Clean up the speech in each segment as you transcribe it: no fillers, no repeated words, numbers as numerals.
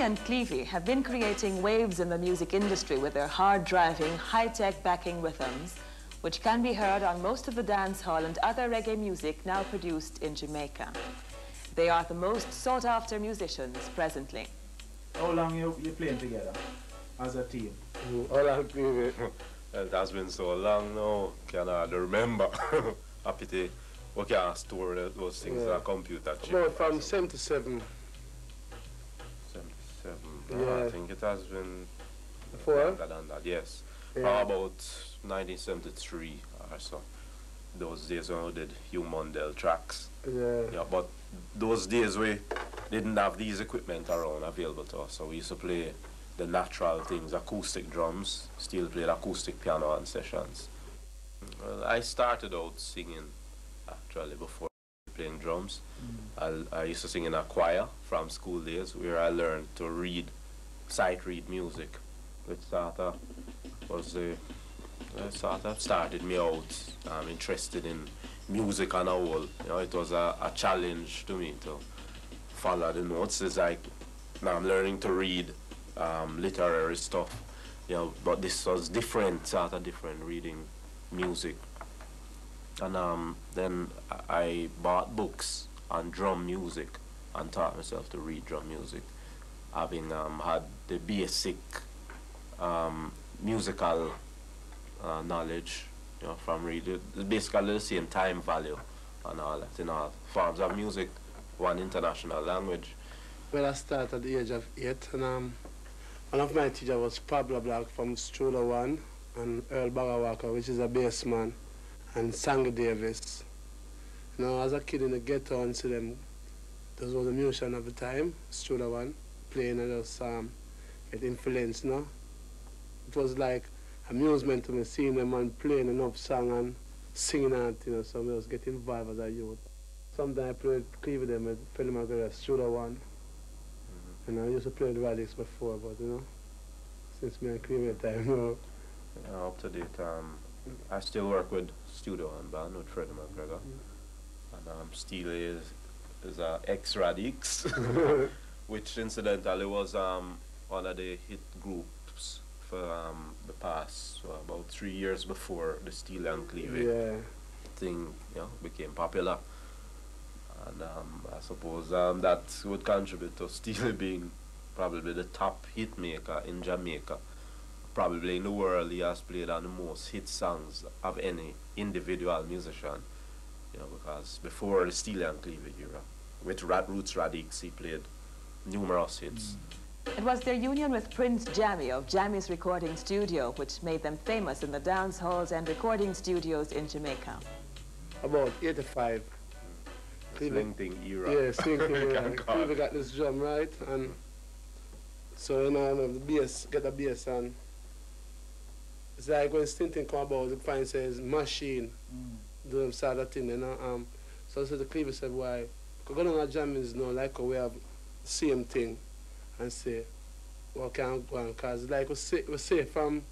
and CLEVIE have been creating waves in the music industry with their hard-driving, high-tech backing rhythms, which can be heard on most of the dance hall and other reggae music now produced in Jamaica. They are the most sought-after musicians presently. How long you playing together as a team? How long CLEVIE? It has been so long now, can hardly remember. A pity we can't store those things on a computer chip. About from 77. 77. Yeah. I think it has been Before? longer than that, yes. Yeah. From about 1973 or so. Those days when we did Hugh Mundell tracks. Yeah. But those days we didn't have these equipment around available to us, so we used to play the natural things, acoustic drums, still played acoustic piano on sessions. Well, I started out singing actually before playing drums. I used to sing in a choir from school days where I learned to read, sight read music, which sort of started me out interested in music on a whole. You know, it was a challenge to me to follow the notes. It's like now I'm learning to read literary stuff, you know, but this was different, sort of different, reading music. And then I bought books on drum music and taught myself to read drum music, having had the basic musical knowledge, you know, from reading, basically the same time value and all that in all forms of music, one international language. Well, I started at the age of 8, and one of my teachers was Pablo Black from Struder 1, and Earl Bagawaka, which is a bassman, and Sango Davis. You know, as a kid in the ghetto, and see them, those were the musician of the time, Struder 1, playing and just get influenced, you know. It was like amusement to me seeing them and playing enough song and singing and, you know, so I was getting involved as a youth. Sometimes I played CLEVIE them with Philly McGregor, Struder 1. And I used to play with Radix before, but you know, since me and CLEVIE time, you know. Yeah, up to date. I still work with Studio and band with Freddie McGregor. And STEELY is a ex-Radix, which incidentally was one of the hit groups for the past about 3 years before the STEELY and CLEVIE thing, you know, became popular. And I suppose that would contribute to STEELY being probably the top hit maker in Jamaica. Probably in the world, he has played on the most hit songs of any individual musician. You know, because before the STEELY and CLEVIE era, with Roots Radix, he played numerous hits. It was their union with Prince Jammy of Jammy's Recording Studio which made them famous in the dance halls and recording studios in Jamaica. About 85. Swing thing era. Yeah, swing thing era. CLEVIE got this drum right, and so you know the bass, get the bass, and it's like when Stinting come about, the find says machine, do them sort of thing, you know. So the CLEVIE said, why? Because going on jam is no like we have the same thing, and say, well, can't go on, because like we say from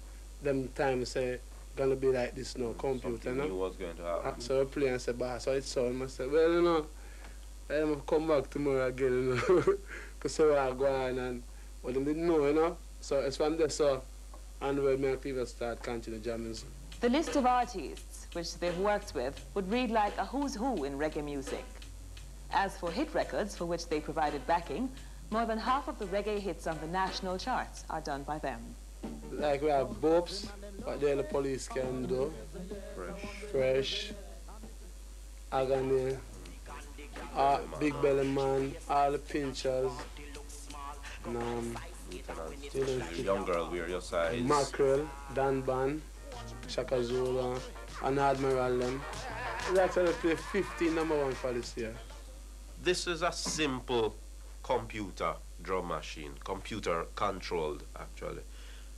them time, we say, gonna be like this now, computer, Something new was going to happen. So we play and say, bah, so it's sound. I said, well, you know, I'm come back tomorrow again, you know, because so I go on, and well, they didn't know, you know. So it's from there, so, and when me and CLEVIE start continue jamming. The list of artists which they've worked with would read like a who's who in reggae music. As for hit records for which they provided backing, more than half of the reggae hits on the national charts are done by them. Like we have Bopes, what the police can do. Fresh. Agony. Big Belly Man, all the Pinchers. And, Young Girl, We're Your Size. Mackerel, Dan Ban, Shaka Zulu, and Admiral them. We actually play 15 #1 for this year. This is a simple computer drum machine, computer controlled actually.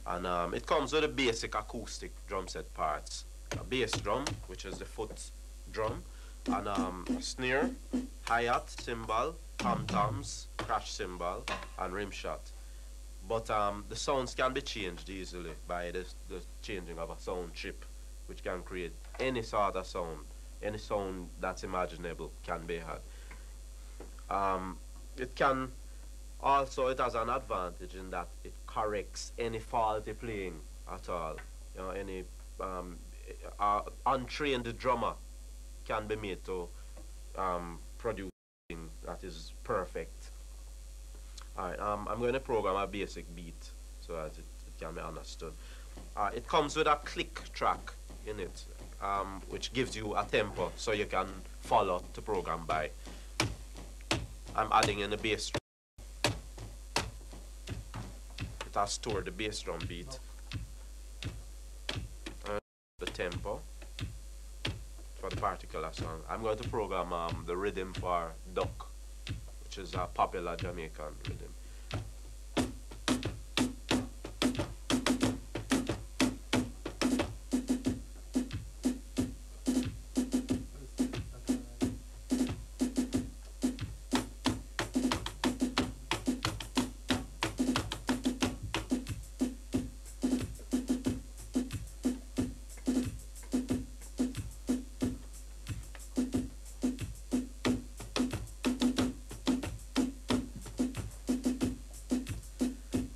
And it comes with the basic acoustic drum set parts. A bass drum, which is the foot drum, and snare, hi-hat, cymbal, tom-toms, crash cymbal, and rim shot. But the sounds can be changed easily by the changing of a sound chip, which can create any sort of sound, any sound that's imaginable can be had. It can Also, it has an advantage in that it corrects any faulty playing at all. You know, any untrained drummer can be made to produce something that is perfect. Alright, I'm going to program a basic beat so that it can be understood. It comes with a click track in it, which gives you a tempo so you can follow the program by. I'm adding in the bass drum. It has stored the bass drum beat. The tempo for the particular song. I'm going to program the rhythm for Duck, which is a popular Jamaican rhythm.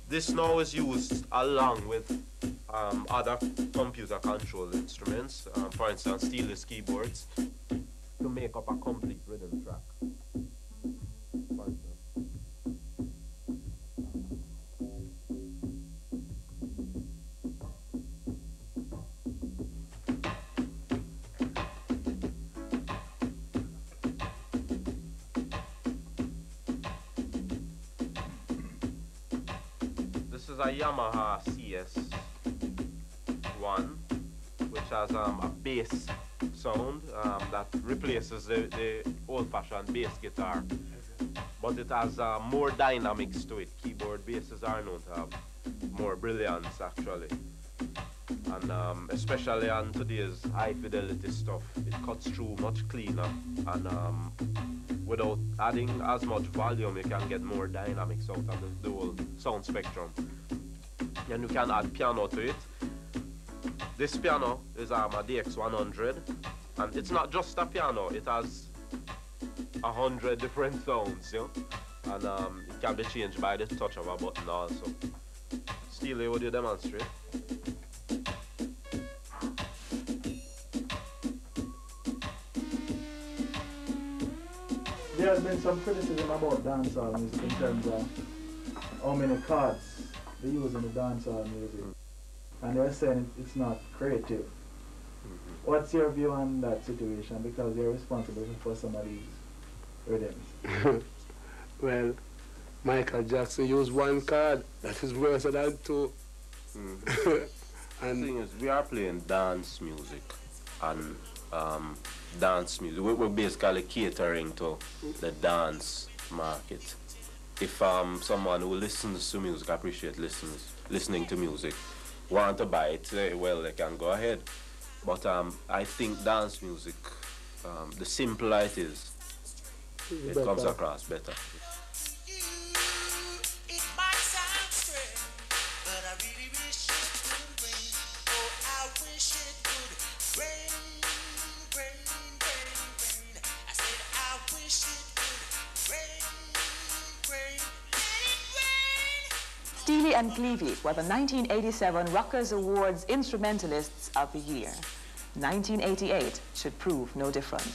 This now is used along with other computer controlled instruments, for instance STEELY keyboards, to make up a complete rhythm track. For instance. This is a Yamaha CS1, which has a bass sound that replaces the old-fashioned bass guitar, but it has more dynamics to it. Keyboard basses are known to have more brilliance, actually, and especially on today's high-fidelity stuff, it cuts through much cleaner, and without adding as much volume, you can get more dynamics out of the whole sound spectrum. And you can add piano to it. This piano is a DX100, and it's not just a piano, it has 100 different sounds, you know? And it can be changed by the touch of a button also. Steely, would you demonstrate? There has been some criticism about dancehall music in terms of how many chords they use in the dancehall music. And they're saying it's not creative. What's your view on that situation? Because you're responsible for some of these rhythms. Well, Michael Jackson used one chord that is worse than two. And the thing is, we are playing dance music, and dance music, we're basically catering to the dance market. If someone who listens to music, appreciate listening to music, want to buy it, well, they can go ahead. But I think dance music, the simpler it is, it comes across better. STEELY and CLEVIE were the 1987 Rockers Awards Instrumentalists of the Year. 1988 should prove no different.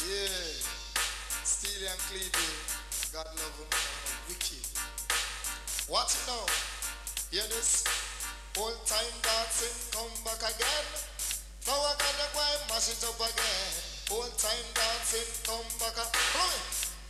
Yeah, STEELY and CLEVIE, God love them, wicked. Watch it now, hear this, old time dancing, come back again. Now I gotta go and mash it up again. Old time dancing, come back again.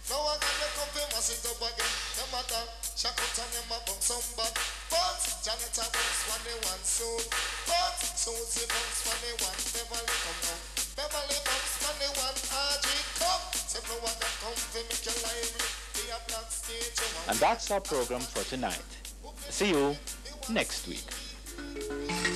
Now I gotta come and mash it up again. No matter, shack out and them a bump some bad. But Janet a bounce when they want soon. But Susie bounce when they want Beverly come now. Beverly bounce when they want RG come. Say no one can come to make your lively. Be a black stage. And that's our program for tonight. See you next week.